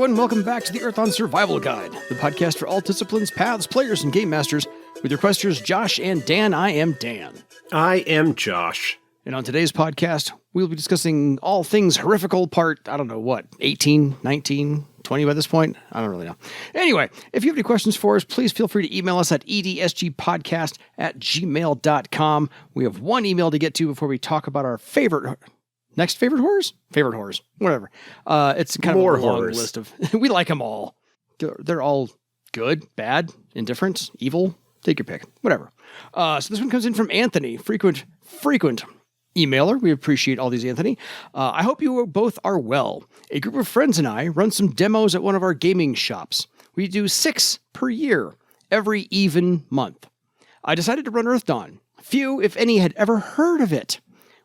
everyone. Welcome back to the Earthdawn Survival Guide, the podcast for all disciplines, paths, players, and game masters. With your questers, Josh and Dan, I am Dan. I am Josh. And on today's podcast, we'll be discussing all things horrifical part, 18, 19, 20 by this point? I don't really know. Anyway, if you have any questions for us, please feel free to email us at edsgpodcast@gmail.com. We have one email to get to before we talk about our next favorite horrors? Favorite horrors. Whatever. It's kind More of a long horrors. list of... We like them all. They're all good, bad, indifferent, evil. Take your pick. Whatever. So this one comes in from Anthony, frequent emailer. We appreciate all these, Anthony. I hope you both are well. A group of friends and I run some demos at one of our gaming shops. We do 6 per year, every even month. I decided to run Earthdawn. Few, if any, had ever heard of it.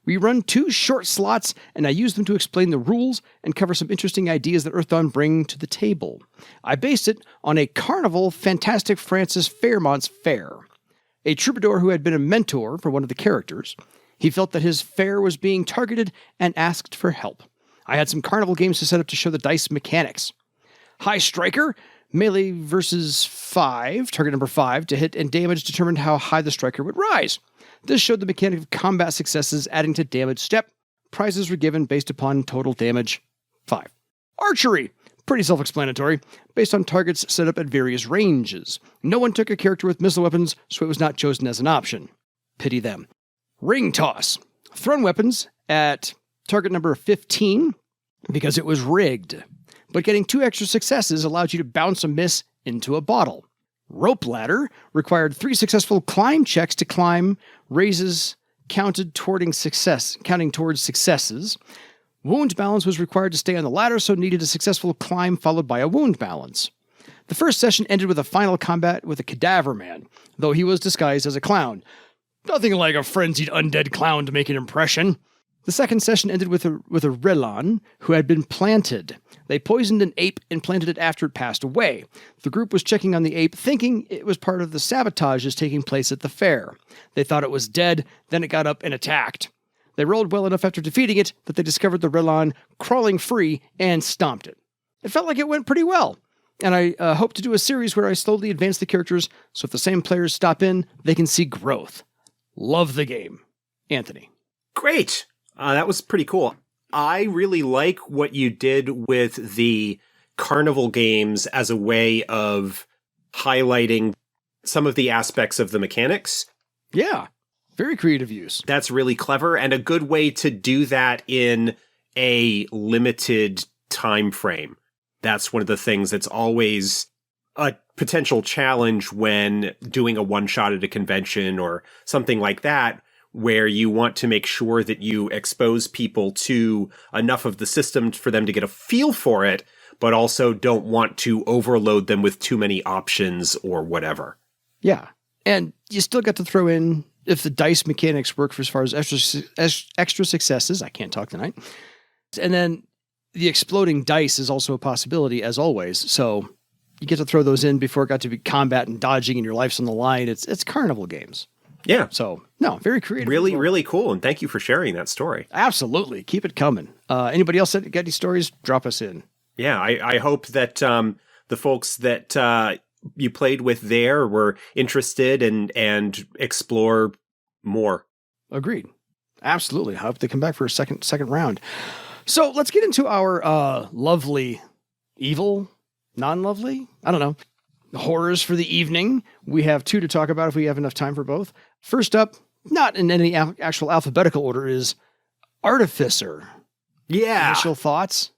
We run 2 short slots, and I use them to explain the rules and cover some interesting ideas that Earthdawn bring to the table. I based it on a carnival Fantastic Francis Fairmont's fair. A troubadour who had been a mentor for one of the characters. He felt that his fair was being targeted and asked for help. I had some carnival games to set up to show the dice mechanics. High Striker, melee versus 5, target number 5, to hit and damage determined how high the striker would rise. This showed the mechanic of combat successes adding to damage step. Prizes were given based upon total damage 5. Archery, pretty self-explanatory, based on targets set up at various ranges. No one took a character with missile weapons, so it was not chosen as an option. Pity them. Ring toss, thrown weapons at target number 15 because it was rigged, but getting 2 extra successes allowed you to bounce a miss into a bottle. Rope ladder required 3 successful climb checks to climb, raises counting towards successes. Wound balance was required to stay on the ladder, so needed a successful climb followed by a wound balance. The first session ended with a final combat with a cadaver man, though he was disguised as a clown. Nothing like a frenzied undead clown to make an impression. The second session ended with a Relon who had been planted. They poisoned an ape and planted it after it passed away. The group was checking on the ape, thinking it was part of the sabotages taking place at the fair. They thought it was dead, then it got up and attacked. They rolled well enough after defeating it that they discovered the Relon crawling free and stomped it. It felt like it went pretty well, and I hope to do a series where I slowly advance the characters so if the same players stop in, they can see growth. Love the game. Anthony. Great. That was pretty cool. I really like what you did with the carnival games as a way of highlighting some of the aspects of the mechanics. Yeah. Very creative use. That's really clever and a good way to do that in a limited time frame. That's one of the things that's always a potential challenge when doing a one-shot at a convention or something like that, where you want to make sure that you expose people to enough of the system for them to get a feel for it, but also don't want to overload them with too many options or whatever. Yeah. And you still got to throw in, if the dice mechanics work for as far as extra successes, I can't talk tonight. And then the exploding dice is also a possibility, as always. So you get to throw those in before it got to be combat and dodging and your life's on the line. It's carnival games. Yeah. So, no, very creative. Really, really cool. And thank you for sharing that story. Absolutely. Keep it coming. Anybody else that got any stories, drop us in. Yeah, I hope that the folks that you played with there were interested and explore more. Agreed. Absolutely. I hope they come back for a second round. So let's get into our lovely, evil, non-lovely, I don't know, horrors for the evening. We have 2 to talk about if we have enough time for both. First up, not in any actual alphabetical order, is Artificer. Yeah. Initial thoughts?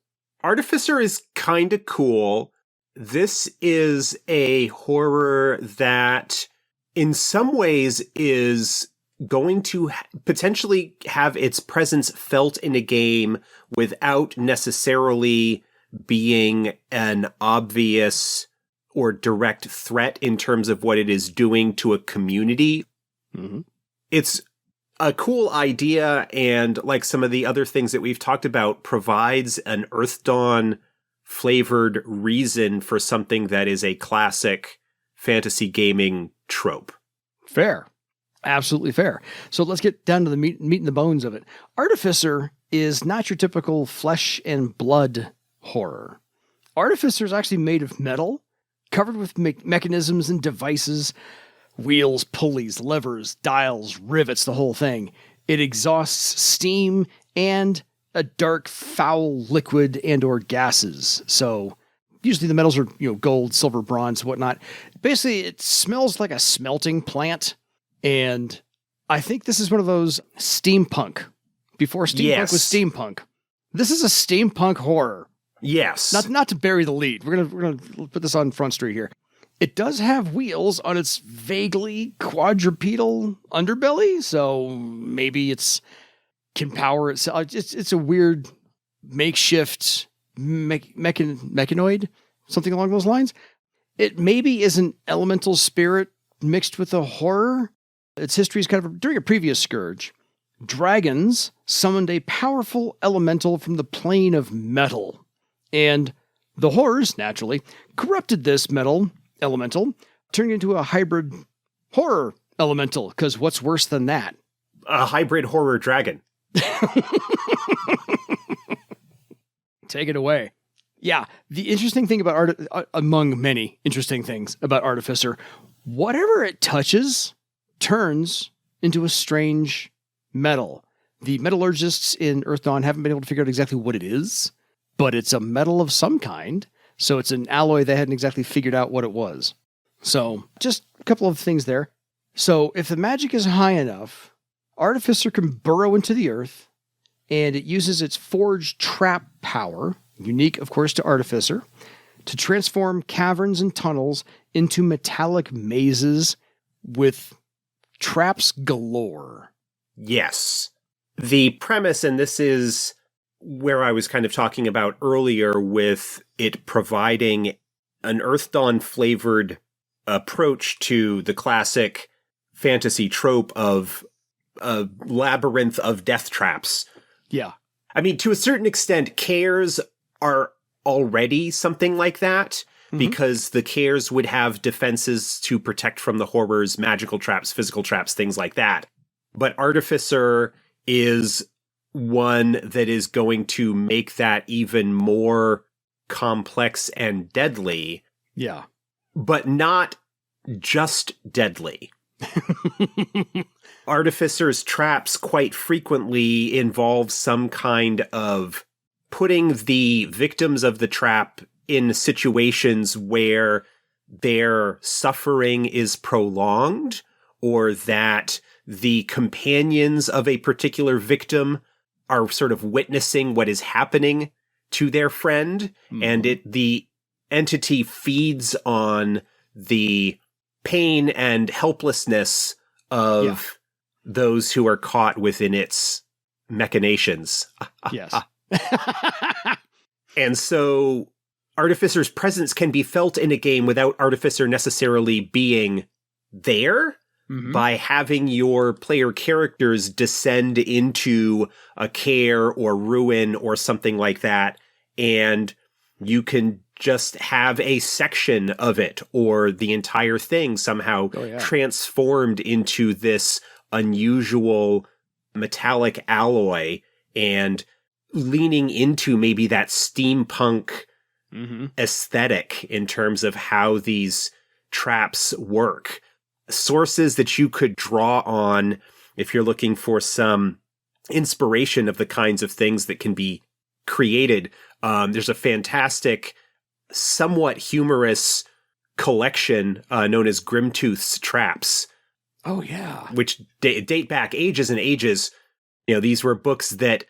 Artificer is kind of cool. This is a horror that in some ways is going to potentially have its presence felt in a game without necessarily being an obvious or direct threat in terms of what it is doing to a community. Mm-hmm. It's a cool idea, and like some of the other things that we've talked about, provides an Earthdawn-flavored reason for something that is a classic fantasy gaming trope. Fair. Absolutely fair. So let's get down to the meat and the bones of it. Artificer is not your typical flesh and blood horror. Artificer is actually made of metal, covered with mechanisms and devices, wheels, pulleys, levers, dials, rivets, the whole thing. It exhausts steam and a dark, foul liquid and or gases. So usually the metals are, gold, silver, bronze, whatnot. Basically, it smells like a smelting plant. And I think this is one of those steampunk. Before steampunk was steampunk. This is a steampunk horror. Yes. Not to bury the lead. We're gonna put this on Front Street here. It does have wheels on its vaguely quadrupedal underbelly, so maybe can power itself. It's a weird makeshift mechanoid, something along those lines. It maybe is an elemental spirit mixed with a horror. Its history is kind of during a previous scourge. Dragons summoned a powerful elemental from the plane of metal. And the horrors, naturally, corrupted this metal elemental, turning into a hybrid horror elemental, because what's worse than that? A hybrid horror dragon. Take it away. Yeah, the interesting thing about among many interesting things about Artificer, whatever it touches turns into a strange metal. The metallurgists in Earthdawn haven't been able to figure out exactly what it is, but it's a metal of some kind. So it's an alloy they hadn't exactly figured out what it was. So just a couple of things there. So if the magic is high enough, Artificer can burrow into the earth, and it uses its forged trap power, unique, of course, to Artificer, to transform caverns and tunnels into metallic mazes with traps galore. Yes. The premise, and this is where I was kind of talking about earlier with it providing an Earthdawn-flavored approach to the classic fantasy trope of a labyrinth of death traps. Yeah. I mean, to a certain extent, cares are already something like that, because the cares would have defenses to protect from the horrors, magical traps, physical traps, things like that. But Artificer is one that is going to make that even more complex and deadly. Yeah. But not just deadly. Artificer's traps quite frequently involve some kind of putting the victims of the trap in situations where their suffering is prolonged, or that the companions of a particular victim are sort of witnessing what is happening to their friend, and the entity feeds on the pain and helplessness of those who are caught within its machinations. Yes. And so Artificer's presence can be felt in a game without Artificer necessarily being there, by having your player characters descend into a care or ruin or something like that, and you can just have a section of it or the entire thing somehow transformed into this unusual metallic alloy, and leaning into maybe that steampunk aesthetic in terms of how these traps work. Sources that you could draw on if you're looking for some inspiration of the kinds of things that can be created. There's a fantastic, somewhat humorous collection known as Grimtooth's Traps. Oh, yeah. Which date back ages and ages. These were books that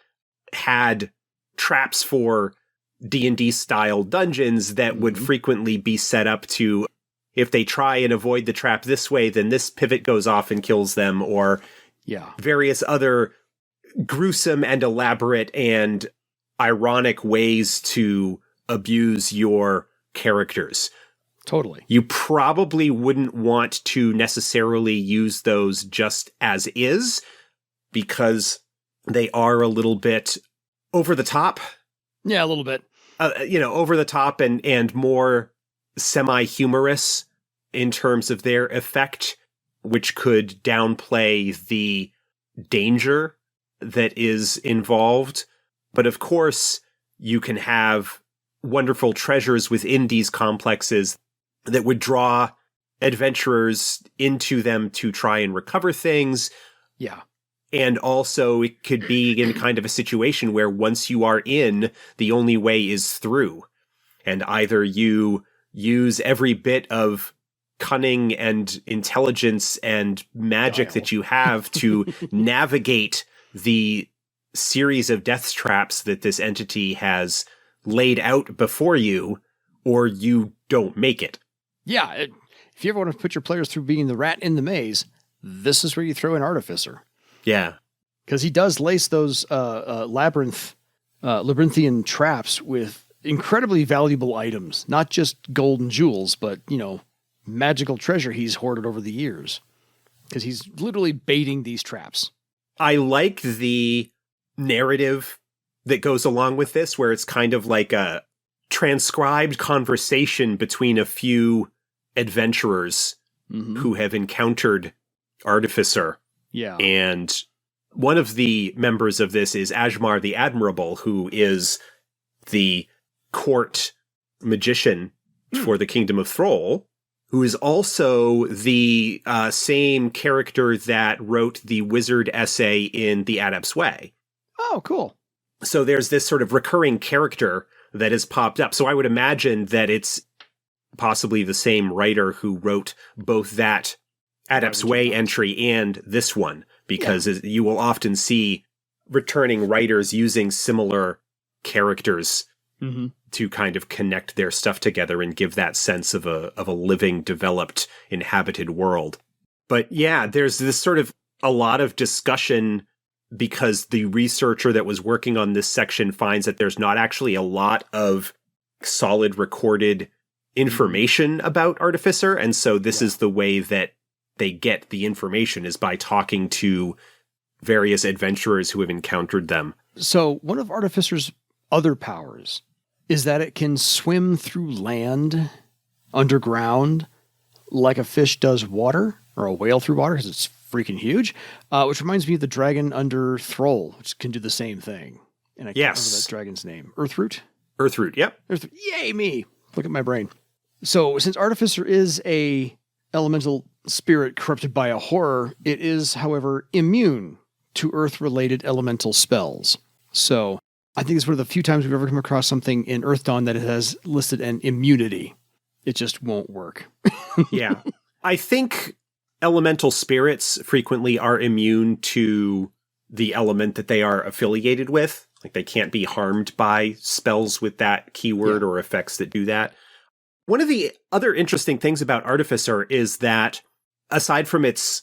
had traps for D&D style dungeons that would frequently be set up to, if they try and avoid the trap this way, then this pivot goes off and kills them, or various other gruesome and elaborate and ironic ways to abuse your characters. Totally. You probably wouldn't want to necessarily use those just as is, because they are a little bit over the top. Yeah, a little bit. Over the top and more semi-humorous in terms of their effect, which could downplay the danger that is involved. But of course, you can have wonderful treasures within these complexes that would draw adventurers into them to try and recover things. Yeah. And also it could be in kind of a situation where once you are in, the only way is through. And either you use every bit of cunning and intelligence and magic that you have to navigate the series of death traps that this entity has laid out before you, or you don't make it. Yeah. If you ever want to put your players through being the rat in the maze, this is where you throw in Artificer. Yeah. Because he does lace those labyrinthian traps with incredibly valuable items, not just gold and jewels, but, magical treasure he's hoarded over the years. Because he's literally baiting these traps. I like the narrative that goes along with this, where it's kind of like a transcribed conversation between a few adventurers who have encountered Artificer. Yeah. And one of the members of this is Ajmar the Admirable, who is the court magician for the Kingdom of Thrall, who is also the same character that wrote the wizard essay in The Adept's Way. Oh, cool. So there's this sort of recurring character that has popped up. So I would imagine that it's possibly the same writer who wrote both that Adept's Way entry and this one, because you will often see returning writers using similar characters to kind of connect their stuff together and give that sense of a living, developed, inhabited world. But yeah, there's this sort of a lot of discussion because the researcher that was working on this section finds that there's not actually a lot of solid recorded information about Artificer. And so this is the way that they get the information, is by talking to various adventurers who have encountered them. So one of Artificer's other powers is that it can swim through land, underground, like a fish does water, or a whale through water, because it's freaking huge, which reminds me of the dragon under Thrall, which can do the same thing. And I can't remember that dragon's name. Earthroot? Earthroot, yep. Yay, me! Look at my brain. So since Artificer is a elemental spirit corrupted by a horror, it is, however, immune to earth-related elemental spells. So I think it's one of the few times we've ever come across something in Earthdawn that it has listed an immunity. It just won't work. Yeah. I think elemental spirits frequently are immune to the element that they are affiliated with. Like, they can't be harmed by spells with that keyword or effects that do that. One of the other interesting things about Artificer is that, aside from its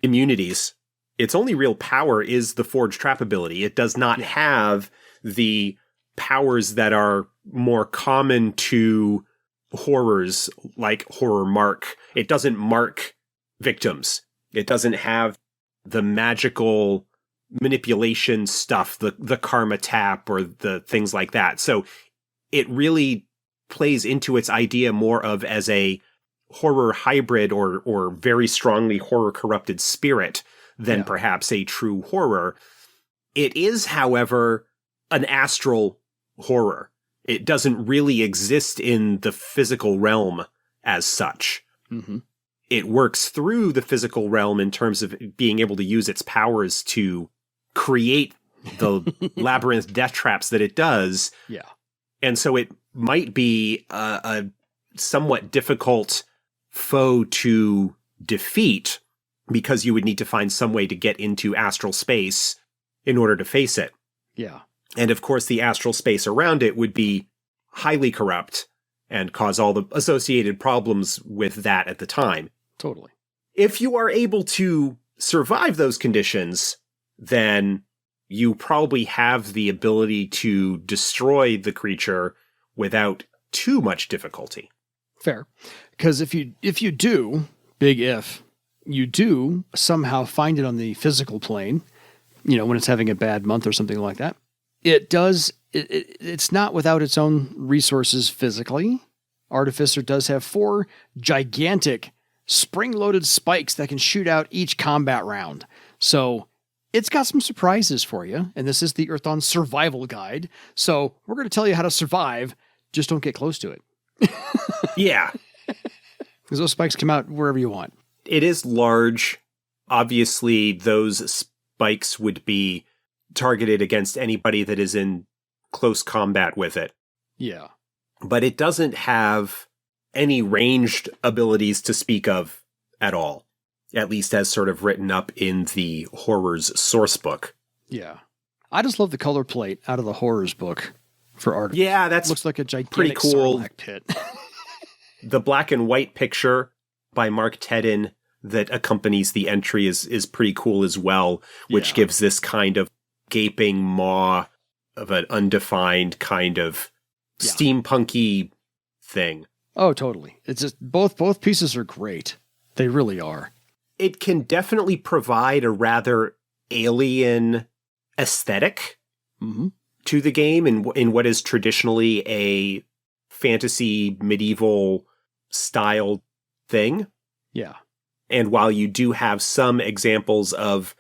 immunities, its only real power is the Forge Trap ability. It does not have the powers that are more common to horrors, like Horror Mark. It doesn't mark victims. It doesn't have the magical manipulation stuff, the karma tap or the things like that. So it really plays into its idea more of as a horror hybrid or very strongly horror corrupted spirit than perhaps a true horror. It is, however, an astral horror. It doesn't really exist in the physical realm as such. It works through the physical realm in terms of being able to use its powers to create the labyrinth death traps that it does. Yeah. And so it might be a somewhat difficult foe to defeat, because you would need to find some way to get into astral space in order to face it. Yeah. And of course, the astral space around it would be highly corrupt and cause all the associated problems with that at the time. Totally. If you are able to survive those conditions, then you probably have the ability to destroy the creature without too much difficulty. Fair. Because if you do, big if, you do somehow find it on the physical plane, when it's having a bad month or something like that, it's not without its own resources physically. Artificer does have 4 gigantic spring-loaded spikes that can shoot out each combat round. So it's got some surprises for you, and this is the Earthdawn Survival Guide. So we're going to tell you how to survive Just don't get close to it. Yeah. Because those spikes come out wherever you want. It is large. Obviously, those spikes would be targeted against anybody that is in close combat with it. Yeah. But it doesn't have any ranged abilities to speak of at all, at least as sort of written up in the horrors source book. Yeah. I just love the color plate out of the horrors book for art. Yeah, that's looks like a gigantic pretty cool. Sarlacc pit. The black and white picture by Mark Tedden that accompanies the entry is pretty cool as well, which gives this kind of gaping maw of an undefined kind of steampunky thing. Oh, totally. It's just both pieces are great. They really are. It can definitely provide a rather alien aesthetic to the game in what is traditionally a fantasy medieval style thing. Yeah. And while you do have some examples of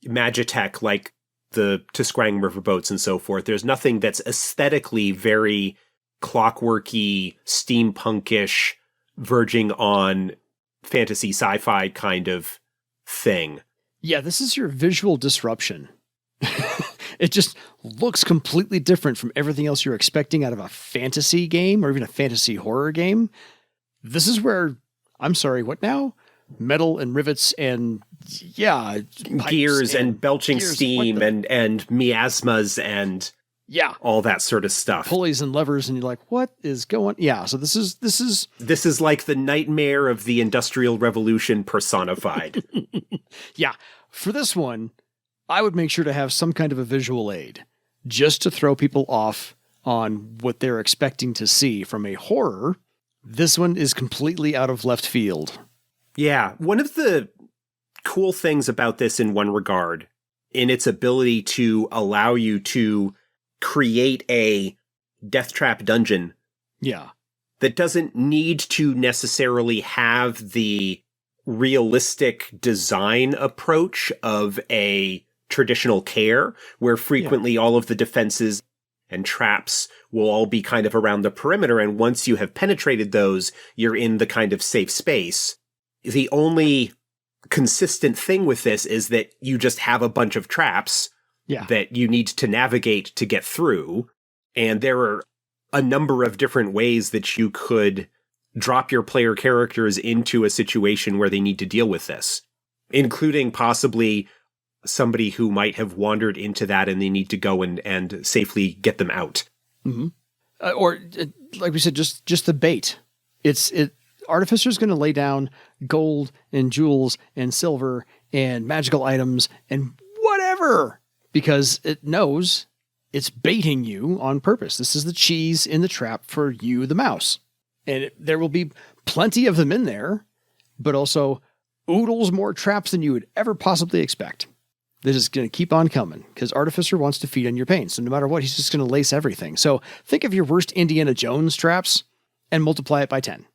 magitech like the Tiskrang riverboats and so forth, there's nothing that's aesthetically very clockworky, steampunkish, verging on fantasy sci-fi kind of thing. Yeah, this is your visual disruption. It just looks completely different from everything else you're expecting out of a fantasy game or even a fantasy horror game. This is where, I'm sorry, what now? Metal and rivets and, gears and belching steam and miasmas and all that sort of stuff. Pulleys and levers, and you're like, what is going? Yeah, so this is like the nightmare of the Industrial Revolution personified. Yeah, for this one, I would make sure to have some kind of a visual aid just to throw people off on what they're expecting to see from a horror. This one is completely out of left field. Yeah, one of the cool things about this in one regard, in its ability to allow you to create a death trap dungeon. Yeah. That doesn't need to necessarily have the realistic design approach of a traditional care, where frequently all of the defenses and traps will all be kind of around the perimeter, and once you have penetrated those, you're in the kind of safe space. The only consistent thing with this is that you just have a bunch of traps that you need to navigate to get through, and there are a number of different ways that you could drop your player characters into a situation where they need to deal with this, including possibly somebody who might have wandered into that and they need to go and safely get them out. Mm-hmm. Or, like we said, just the bait. Artificer's going to lay down gold and jewels and silver and magical items and whatever, because it knows it's baiting you on purpose. This is the cheese in the trap for you, the mouse. And there will be plenty of them in there, but also oodles more traps than you would ever possibly expect. They're just going to keep on coming because Artificer wants to feed on your pain. So no matter what, he's just going to lace everything. So think of your worst Indiana Jones traps and multiply it by 10.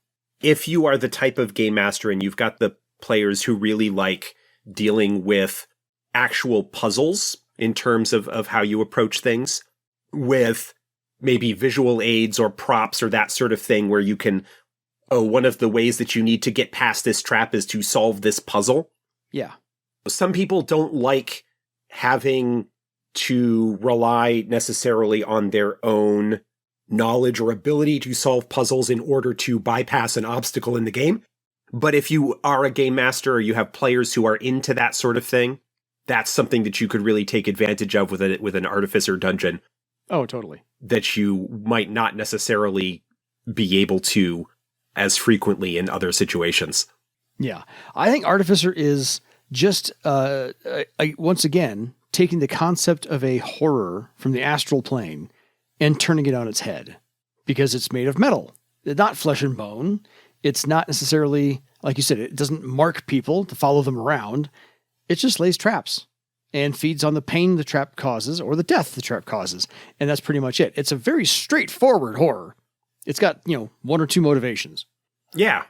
If you are the type of game master and you've got the players who really like dealing with actual puzzles in terms of how you approach things, with maybe visual aids or props or that sort of thing where you can, one of the ways that you need to get past this trap is to solve this puzzle. Yeah. Some people don't like having to rely necessarily on their own knowledge or ability to solve puzzles in order to bypass an obstacle in the game. But if you are a game master or you have players who are into that sort of thing, that's something that you could really take advantage of with an Artificer dungeon. Oh, totally. That you might not necessarily be able to as frequently in other situations. Yeah. I think Artificer is just, once again, taking the concept of a horror from the astral plane and turning it on its head, because it's made of metal. It's not flesh and bone. It's not necessarily, like you said, it doesn't mark people to follow them around. It just lays traps and feeds on the pain the trap causes or the death the trap causes. And that's pretty much it. It's a very straightforward horror. It's got, one or two motivations. Yeah.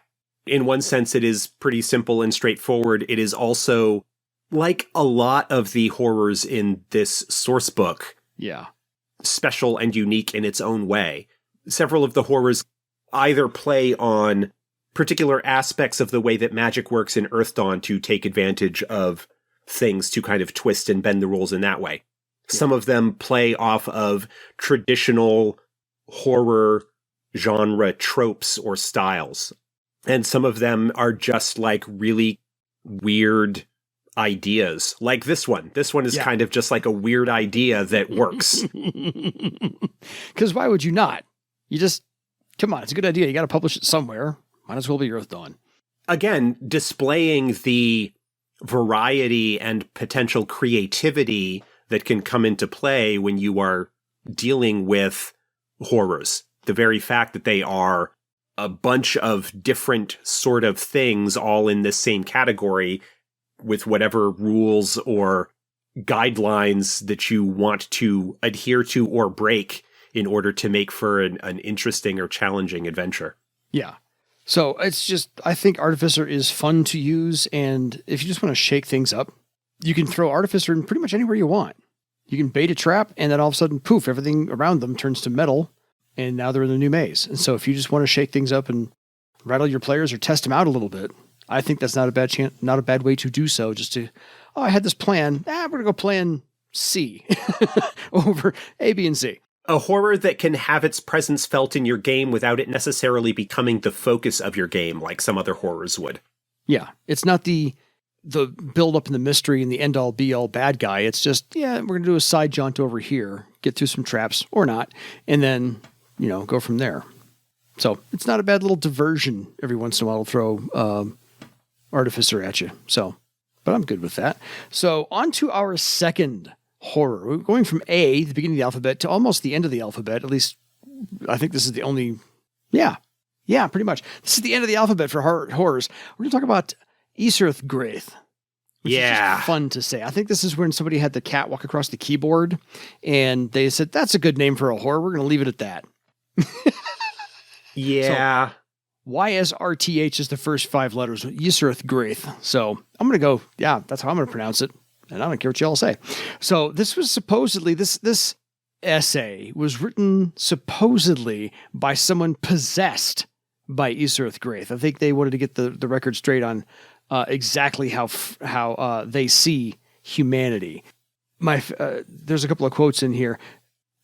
In one sense, it is pretty simple and straightforward. It is also, like a lot of the horrors in this source book, yeah, special and unique in its own way. several of the horrors either play on particular aspects of the way that magic works in Earthdawn to take advantage of things to kind of twist and bend the rules in that way. Yeah. Some of them play off of traditional horror genre tropes or styles. And some of them are just like really weird ideas. Like this one. This one is kind of just like a weird idea that works. Because why would you not? You just, come on, it's a good idea. You got to publish it somewhere. Might as well be Earthdawn. Again, displaying the variety and potential creativity that can come into play when you are dealing with horrors. The very fact that they are a bunch of different sort of things all in this same category with whatever rules or guidelines that you want to adhere to or break in order to make for an interesting or challenging adventure. Yeah. So it's just, I think Artificer is fun to use, and if you just want to shake things up, you can throw Artificer in pretty much anywhere you want. You can bait a trap, and then all of a sudden, poof, everything around them turns to metal, and now they're in the new maze. And so if you just want to shake things up and rattle your players or test them out a little bit, I think that's not a bad not a bad way to do so. Just to, I had this plan. We're going to go plan C over A, B, and C. A horror that can have its presence felt in your game without it necessarily becoming the focus of your game like some other horrors would. Yeah, it's not the build up in the mystery and the end all be all bad guy. It's just, we're going to do a side jaunt over here, get through some traps or not, and then, go from there. So it's not a bad little diversion every once in a while to throw Artificer at you. So, but I'm good with that. So on to our second horror. We're going from A, the beginning of the alphabet, to almost the end of the alphabet. At least, I think this is the only... Yeah, pretty much. This is the end of the alphabet for horrors. We're going to talk about Ysrthgrathe. Which is just fun to say. I think this is when somebody had the cat walk across the keyboard, and they said, that's a good name for a horror. We're going to leave it at that. Yeah. So, YSRTH is the first 5 letters. Ysrthgrathe. So I'm going to go, that's how I'm going to pronounce it. And I don't care what y'all say. So this was supposedly, this essay was written supposedly by someone possessed by Ysrthgrathe. I think they wanted to get the record straight on exactly how they see humanity. There's a couple of quotes in here.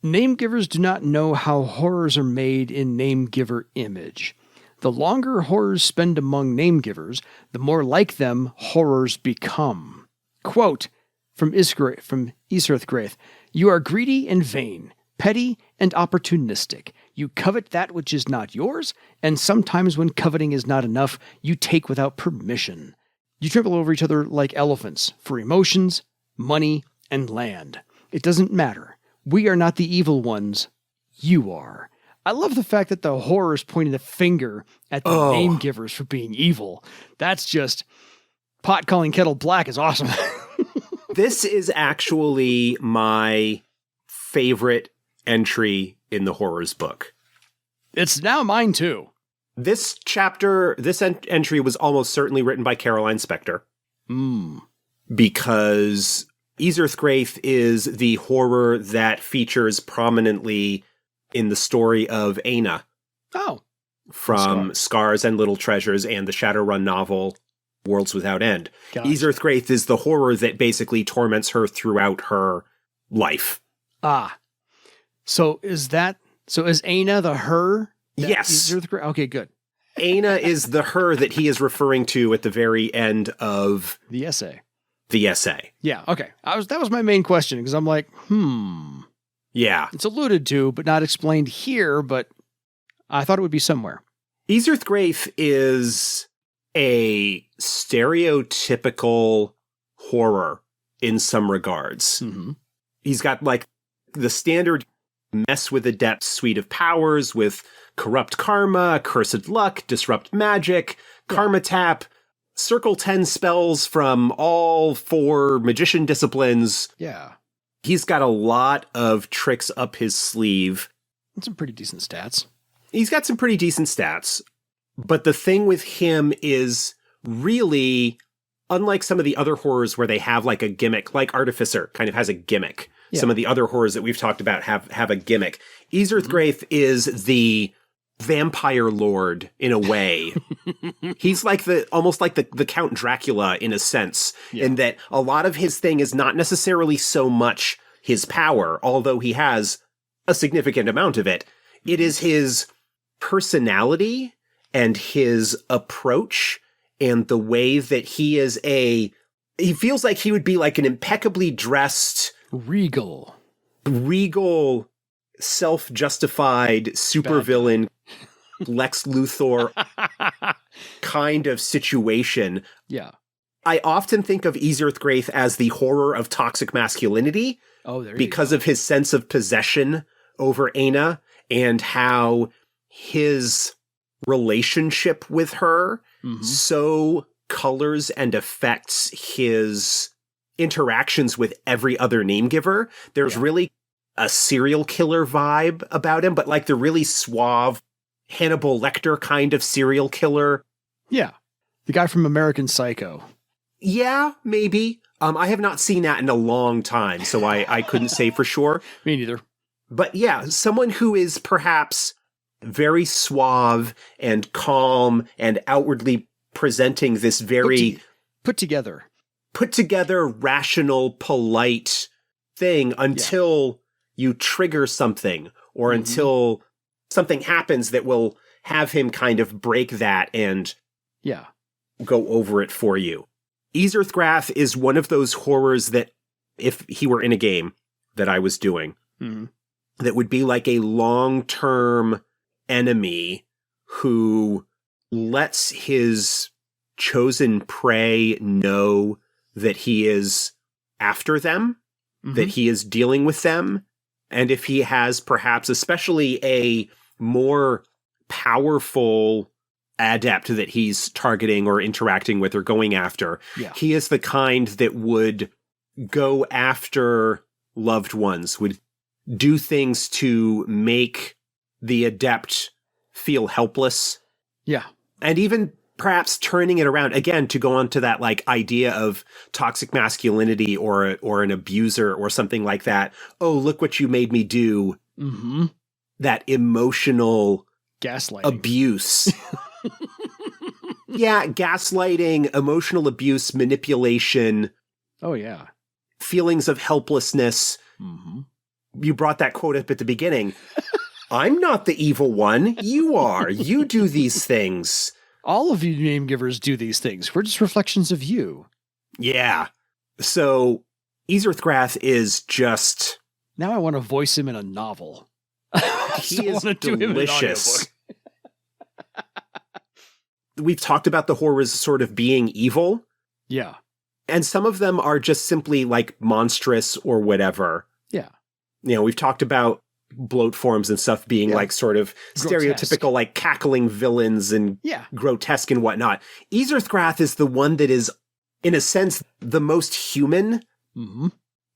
Name givers do not know how horrors are made in name giver image. The longer horrors spend among name givers, the more like them horrors become. Quote from Ysrthgrathe, you are greedy and vain, petty and opportunistic. You covet that which is not yours, and sometimes when coveting is not enough, you take without permission. You trample over each other like elephants for emotions, money, and land. It doesn't matter. We are not the evil ones. You are. I love the fact that the horror is pointing the finger at the name givers for being evil. That's just pot calling kettle black is awesome. This is actually my favorite entry in the horrors book. It's now mine too. This chapter, this entry was almost certainly written by Caroline Spector. Because Ysrthgrathe is the horror that features prominently in the story of Aina. Oh. From Scars and Little Treasures and the Shadowrun novel Worlds Without End. Gotcha. Ysrthgrathe is the horror that basically torments her throughout her life. So is Aina the her? Yes. Okay, good. Aina is the her that he is referring to at the very end of the essay. Yeah, okay. That was my main question, because I'm like, Yeah. It's alluded to, but not explained here, but I thought it would be somewhere. Ysrthgrathe is a stereotypical horror in some regards. Mm-hmm. He's got like the standard mess with the depths suite of powers with corrupt karma, cursed luck, disrupt magic, karma tap, circle 10 spells from all 4 magician disciplines. Yeah. He's got a lot of tricks up his sleeve. And some pretty decent stats. He's got some pretty decent stats. But the thing with him is really, unlike some of the other horrors where they have like a gimmick, like Artificer kind of has a gimmick some of the other horrors that we've talked about have a gimmick. Ysrthgrathe is the vampire lord in a way. He's like almost like the Count Dracula in a sense, in that a lot of his thing is not necessarily so much his power, although he has a significant amount of it. It is his personality and his approach and the way that he feels like he would be like an impeccably dressed, regal, self-justified supervillain, Lex Luthor kind of situation. Yeah. I often think of Ysrthgrathe as the horror of toxic masculinity. Oh, there you because go. of his sense of possession over Aina and how his relationship with her so colors and affects his interactions with every other name giver. There's really a serial killer vibe about him, but like the really suave Hannibal Lecter kind of serial killer. Yeah. The guy from American Psycho. Yeah, maybe. I have not seen that in a long time, so I couldn't say for sure. Me neither. But yeah, someone who is perhaps very suave and calm and outwardly presenting this very put together, rational, polite thing until you trigger something or until something happens that will have him kind of break that and go over it for you. Ysrthgrathe is one of those horrors that if he were in a game that I was doing, that would be like a long-term enemy who lets his chosen prey know that he is after them, that he is dealing with them. And if he has perhaps especially a more powerful adept that he's targeting or interacting with or going after, he is the kind that would go after loved ones, would do things to make the adept feel helpless. Yeah. And even perhaps turning it around, again, to go on to that like idea of toxic masculinity or an abuser or something like that. Oh, look what you made me do. That emotional gaslighting abuse. Gaslighting, emotional abuse, manipulation. Oh, yeah. Feelings of helplessness. You brought that quote up at the beginning. I'm not the evil one. You are. You do these things. All of you name givers do these things. We're just reflections of you. Yeah. So Ysrthgrathe is just... Now I want to voice him in a novel. He is delicious. We've talked about the horrors sort of being evil. Yeah. And some of them are just simply like monstrous or whatever. Yeah. You know, we've talked about bloat forms and stuff being like sort of stereotypical, like cackling villains and grotesque and whatnot. Ysrthgrathe is the one that is, in a sense, the most human.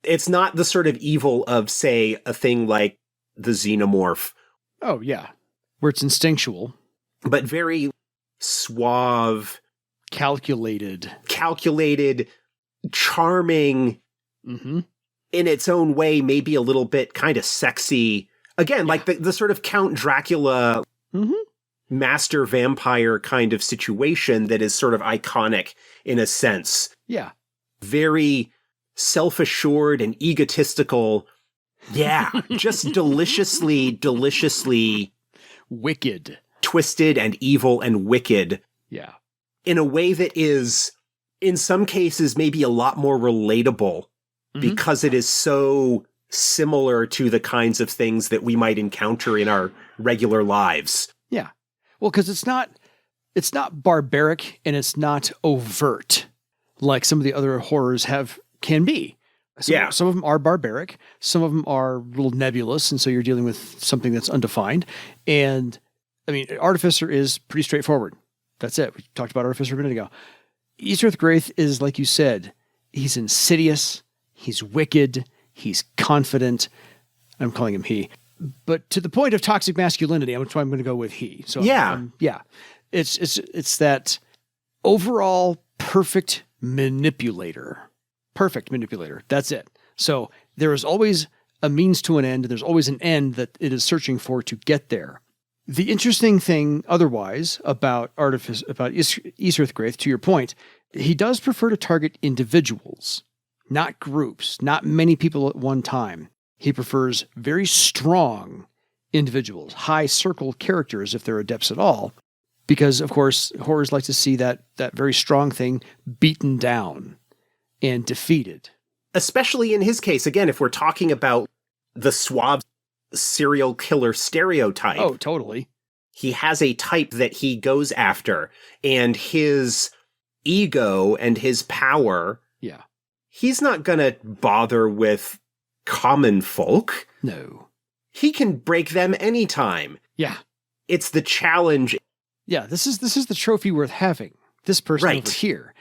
It's not the sort of evil of, say, a thing like the xenomorph. Oh, yeah. Where it's instinctual. But very suave. Calculated, charming. In its own way, maybe a little bit kind of sexy. Again, like the sort of Count Dracula master vampire kind of situation that is sort of iconic in a sense. Yeah. Very self-assured and egotistical. Yeah. Just deliciously wicked. Twisted and evil and wicked. Yeah. In a way that is, in some cases, maybe a lot more relatable. Because it is so similar to the kinds of things that we might encounter in our regular lives. Yeah. Well, because it's not barbaric and it's not overt like some of the other horrors can be. Some of them are barbaric. Some of them are a little nebulous. And so you're dealing with something that's undefined. And I mean, Artificer is pretty straightforward. That's it. We talked about Artificer a minute ago. Ysrthgrathe is, like you said, he's insidious. He's wicked. He's confident. I'm calling him he. But to the point of toxic masculinity, I'm going to go with he. So it's that overall perfect manipulator. Perfect manipulator. That's it. So there is always a means to an end, and there's always an end that it is searching for to get there. The interesting thing otherwise about Ysrthgrathe, to your point, he does prefer to target individuals, not groups, not many people at one time. He prefers very strong individuals, high circle characters if they're adepts at all, because, of course, horrors like to see that very strong thing beaten down and defeated. Especially in his case, again, if we're talking about the suave serial killer stereotype. Oh, totally. He has a type that he goes after, and his ego and his power. Yeah. He's not going to bother with common folk. No. He can break them anytime. Yeah. It's the challenge. Yeah, this is the trophy worth having. This person Right. over here.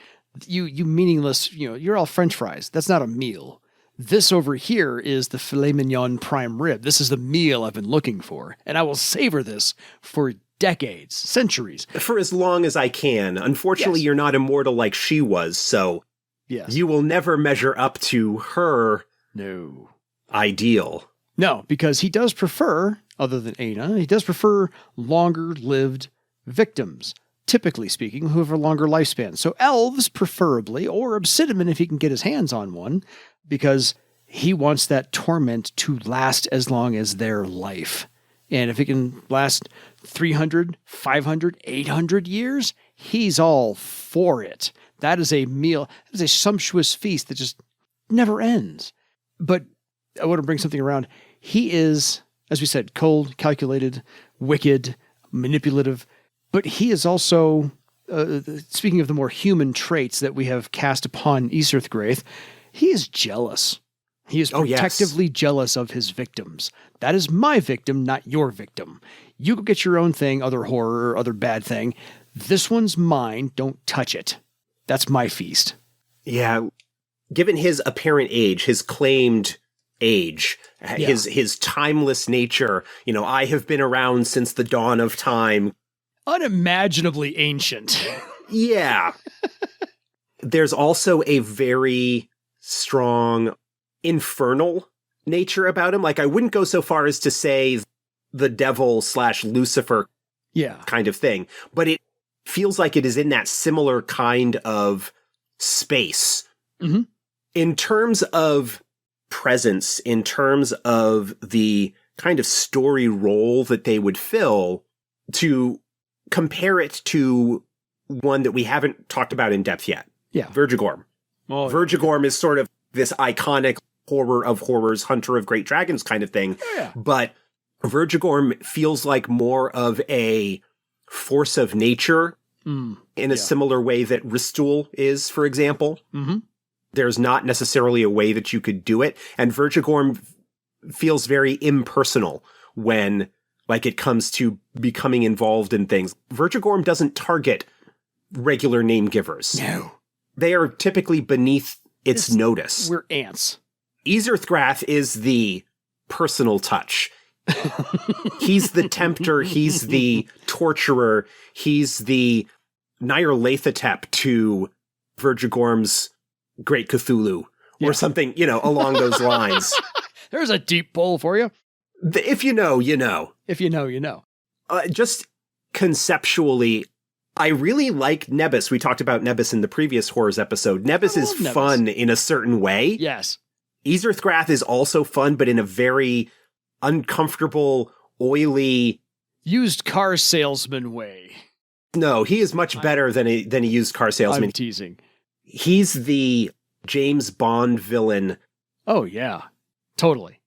You meaningless, you're all French fries. That's not a meal. This over here is the filet mignon prime rib. This is the meal I've been looking for. And I will savor this for decades, centuries. For as long as I can. Unfortunately, Yes. You're not immortal like she was, so Yes. you will never measure up to her No. ideal. No, because he does prefer, other than Aina, he does prefer longer-lived victims, typically speaking, who have a longer lifespan. So elves, preferably, or Obsidian if he can get his hands on one, because he wants that torment to last as long as their life. And if it can last 300, 500, 800 years, he's all for it. That is a meal, that is a sumptuous feast that just never ends. But I want to bring something around. He is, as we said, cold, calculated, wicked, manipulative, but he is also, speaking of the more human traits that we have cast upon Ysrthgrathe, he is jealous. He is protectively jealous of his victims. That is my victim, not your victim. You go get your own thing, other horror, other bad thing. This one's mine. Don't touch it. That's my feast. Yeah. Given his apparent age, his claimed age, his timeless nature, I have been around since the dawn of time. Unimaginably ancient. Yeah. There's also a very strong infernal nature about him. Like, I wouldn't go so far as to say the devil / Lucifer kind of thing, but it feels like it is in that similar kind of space. Mm-hmm. In terms of presence, in terms of the kind of story role that they would fill, to compare it to one that we haven't talked about in depth yet. Yeah. Vergigorm. Oh, Vergigorm is sort of this iconic horror of horrors, hunter of great dragons kind of thing. Yeah. But Vergigorm feels like more of a force of nature in a similar way that Ristul is, for example. Mm-hmm. There's not necessarily a way that you could do it. And Vergigorm feels very impersonal when, like, it comes to becoming involved in things. Vergigorm doesn't target regular name givers. No. They are typically beneath its notice. We're ants. Ysrthgrathe is the personal touch. He's the tempter. He's the torturer. He's the Nyarlathotep to Vergigorm's Great Cthulhu or something, along those lines. There's a deep pull for you. If you know, you know. If you know, you know. Just conceptually, I really like Nebus. We talked about Nebus in the previous Horrors episode. Nebus is fun in a certain way. Yes. Ysrthgrathe is also fun, but in a very uncomfortable, oily... used car salesman way. No, he is much better than a used car salesman. I'm teasing. He's the James Bond villain. Oh, yeah. Totally.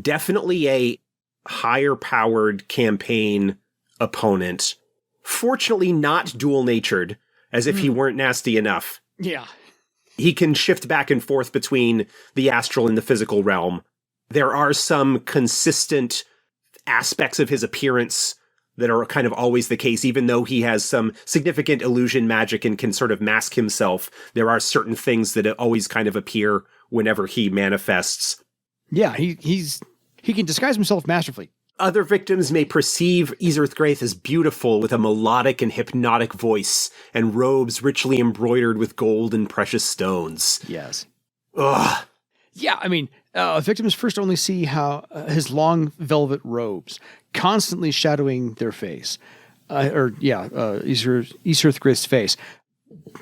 Definitely a higher-powered campaign opponent. Fortunately not dual-natured, as if he weren't nasty enough. Yeah. He can shift back and forth between the astral and the physical realm. There are some consistent aspects of his appearance that are kind of always the case, even though he has some significant illusion magic and can sort of mask himself. There are certain things that always kind of appear whenever he manifests. Yeah, he can disguise himself masterfully. Other victims may perceive Ysrthgrathe as beautiful, with a melodic and hypnotic voice and robes richly embroidered with gold and precious stones. Yes. Ugh. Yeah, I mean, victims first only see how his long velvet robes constantly shadowing their face. Ysrthgrathe's face.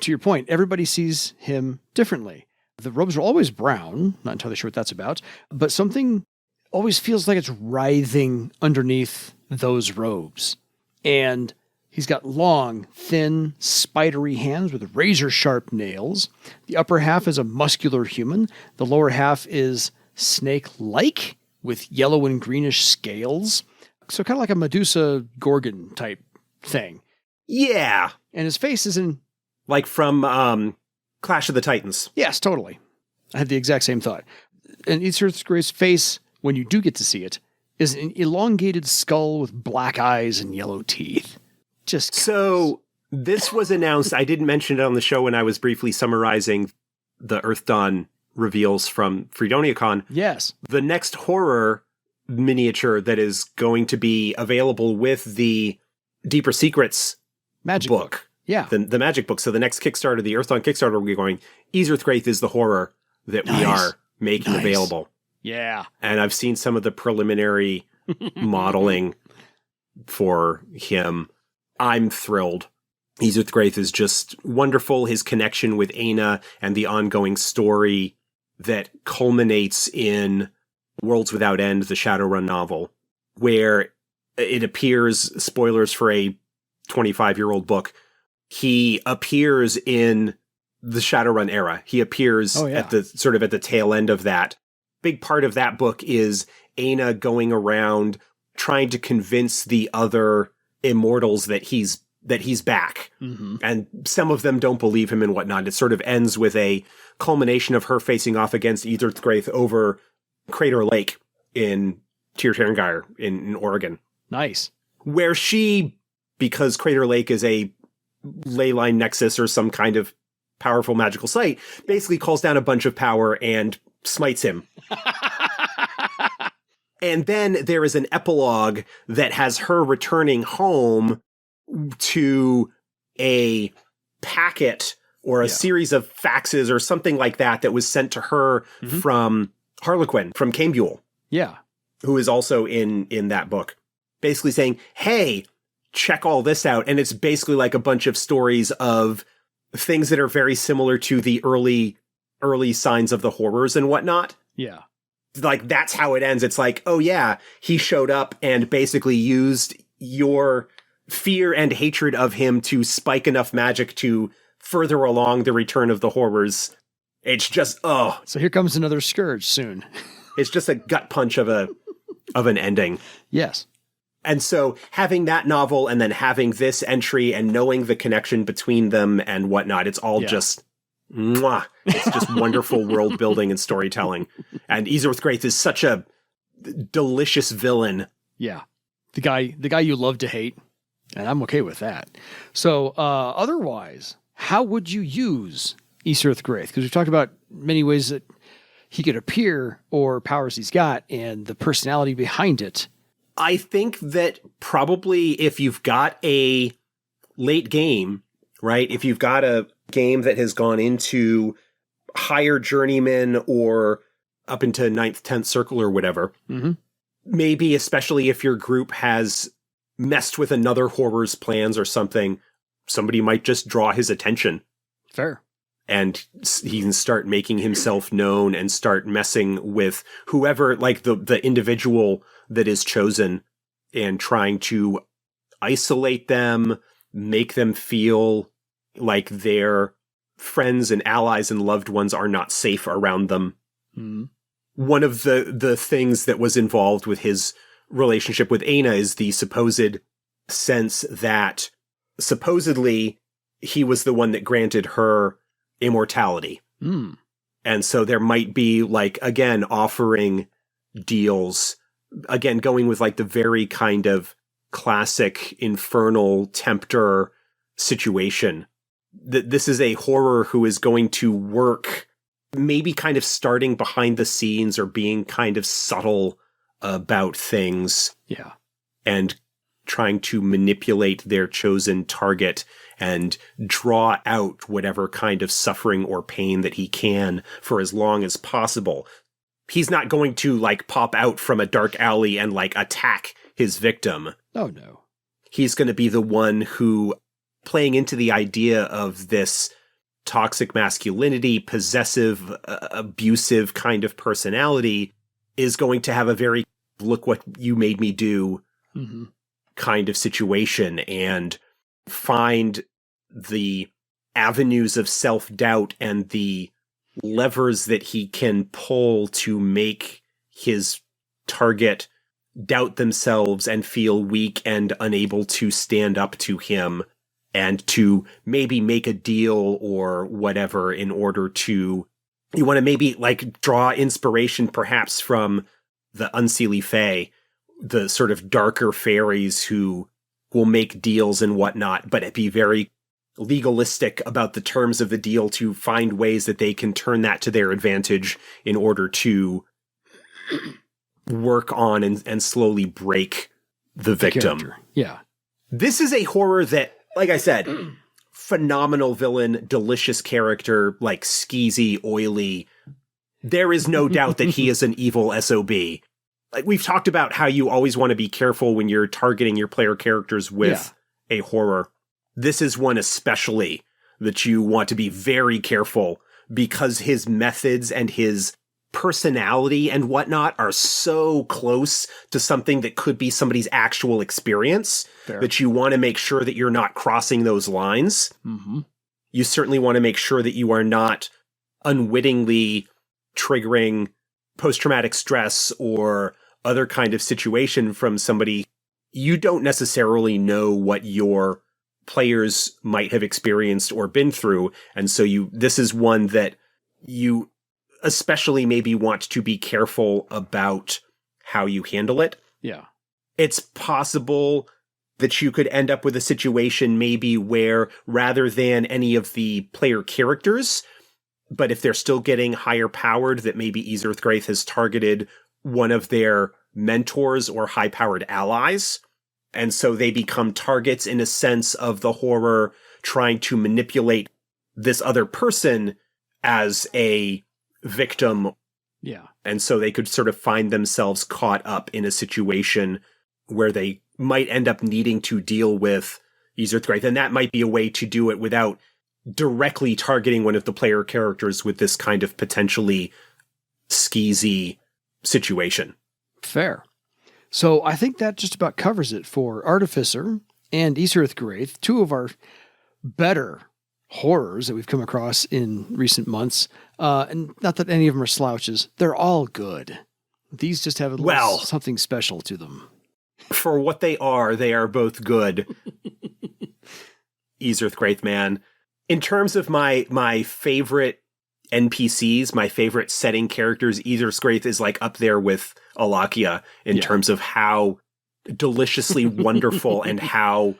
To your point, everybody sees him differently. The robes are always brown, not entirely sure what that's about, but something always feels like it's writhing underneath those robes. And he's got long, thin, spidery hands with razor-sharp nails. The upper half is a muscular human. The lower half is snake-like with yellow and greenish scales. So kind of like a Medusa Gorgon type thing. Yeah. And his face is in... Like from Clash of the Titans. Yes, totally. I had the exact same thought. And Ysrthgrathe's face, when you do get to see it, is an elongated skull with black eyes and yellow teeth. So this was announced. I didn't mention it on the show when I was briefly summarizing the Earthdawn reveals from FreedoniaCon. Yes. The next horror miniature that is going to be available with the Deeper Secrets Magic book. Yeah. The Magic book. So the next Kickstarter, the Earthdawn Kickstarter, we're going, Ysrthgrathe is the horror that we are making available. Yeah. And I've seen some of the preliminary modeling for him. I'm thrilled. Ysrthgrathe is just wonderful. His connection with Aina and the ongoing story that culminates in Worlds Without End, the Shadowrun novel, where it appears, spoilers for a 25-year-old book, he appears in the Shadowrun era. He appears at the tail end of that. Big part of that book is Aina going around trying to convince the other immortals that he's back. Mm-hmm. And some of them don't believe him and whatnot. It sort of ends with a culmination of her facing off against Ysrthgrathe over Crater Lake in Tir-Tairngire in Oregon. Nice. Where she, because Crater Lake is a ley line nexus or some kind of powerful magical site, basically calls down a bunch of power and smites him. And then there is an epilogue that has her returning home to a packet or a series of faxes or something like that was sent to her from Harlequin, from Cainbuel. Yeah. Who is also in that book. Basically saying, hey, check all this out. And it's basically like a bunch of stories of things that are very similar to the early signs of the horrors and whatnot. Yeah. Like, that's how it ends. It's like, oh yeah, he showed up and basically used your fear and hatred of him to spike enough magic to further along the return of the horrors. It's just, oh. So here comes another Scourge soon. It's just a gut punch of an ending. Yes. And so having that novel and then having this entry and knowing the connection between them and whatnot, it's all just mwah. It's just wonderful world building and storytelling. And Ysrthgrathe is such a delicious villain. Yeah. The guy you love to hate. And I'm okay with that. So otherwise, how would you use Ysrthgrathe? Because we've talked about many ways that he could appear or powers he's got and the personality behind it. I think that probably if you've got a late game, right? If you've got a game that has gone into higher journeyman or up into 9th, 10th circle or whatever, maybe especially if your group has messed with another horror's plans or something, somebody might just draw his attention. Fair. And he can start making himself known and start messing with whoever, like the individual that is chosen, and trying to isolate them, make them feel like their friends and allies and loved ones are not safe around them. One of the things that was involved with his relationship with Aina is the supposed sense that supposedly he was the one that granted her immortality. And so there might be, like, again, offering deals, again, going with like the very kind of classic infernal tempter situation. This is a horror who is going to work, maybe kind of starting behind the scenes or being kind of subtle about things. Yeah. And trying to manipulate their chosen target and draw out whatever kind of suffering or pain that he can for as long as possible. he's not going to like pop out from a dark alley and like attack his victim. Oh, no. He's going to be the one who, playing into the idea of this toxic masculinity, possessive, abusive kind of personality, is going to have a very look what you made me do kind of situation, and find the avenues of self-doubt and the levers that he can pull to make his target doubt themselves and feel weak and unable to stand up to him, and to maybe make a deal or whatever in order to, you want to maybe like draw inspiration perhaps from the Unseelie Fae, the sort of darker fairies who will make deals and whatnot, but be very legalistic about the terms of the deal to find ways that they can turn that to their advantage in order to work on and slowly break the victim. Character. Yeah. This is a horror that, like I said, phenomenal villain, delicious character, like skeezy, oily. There is no doubt that he is an evil SOB. Like, we've talked about how you always want to be careful when you're targeting your player characters with a horror. This is one especially that you want to be very careful, because his methods and his personality and whatnot are so close to something that could be somebody's actual experience. Fair. That you want to make sure that you're not crossing those lines. You certainly want to make sure that you are not unwittingly triggering post-traumatic stress or other kind of situation from somebody. You don't necessarily know what your players might have experienced or been through, and so this is one that you especially maybe want to be careful about how you handle it. Yeah. It's possible that you could end up with a situation maybe where, rather than any of the player characters, but if they're still getting higher powered, that maybe Ysrthgrathe has targeted one of their mentors or high-powered allies. And so they become targets in a sense of the horror trying to manipulate this other person as a victim. Yeah. And so they could sort of find themselves caught up in a situation where they might end up needing to deal with Ysrthgrathe. And that might be a way to do it without directly targeting one of the player characters with this kind of potentially skeezy situation. Fair. So I think that just about covers it for Artificer and Ysrthgrathe, two of our better horrors that we've come across in recent months. And not that any of them are slouches. They're all good. These just have something special to them. For what they are both good. Ysrthgrathe, man. In terms of my favorite NPCs, my favorite setting characters, Ysrthgrathe is like up there with Alakia in terms of how deliciously wonderful and how,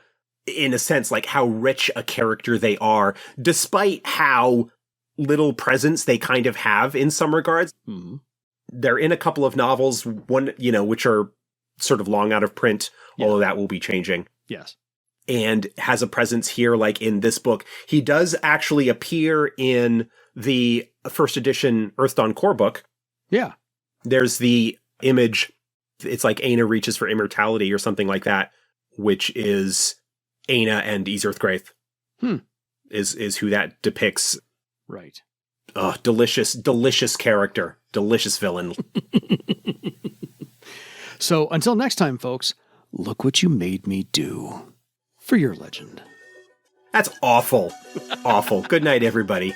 in a sense, like how rich a character they are, despite how little presence they kind of have in some regards. They're in a couple of novels, one, which are sort of long out of print, although that will be changing. Yes. And has a presence here, like in this book. He does actually appear in the first edition Earthdawn core book. Yeah. There's the image, it's like Aina reaches for immortality or something like that, which is Aina and Ysrthgrathe. Is who that depicts. Right. Delicious character. Delicious villain. So until next time, folks, look what you made me do for your legend. That's awful. Awful. Good night, everybody.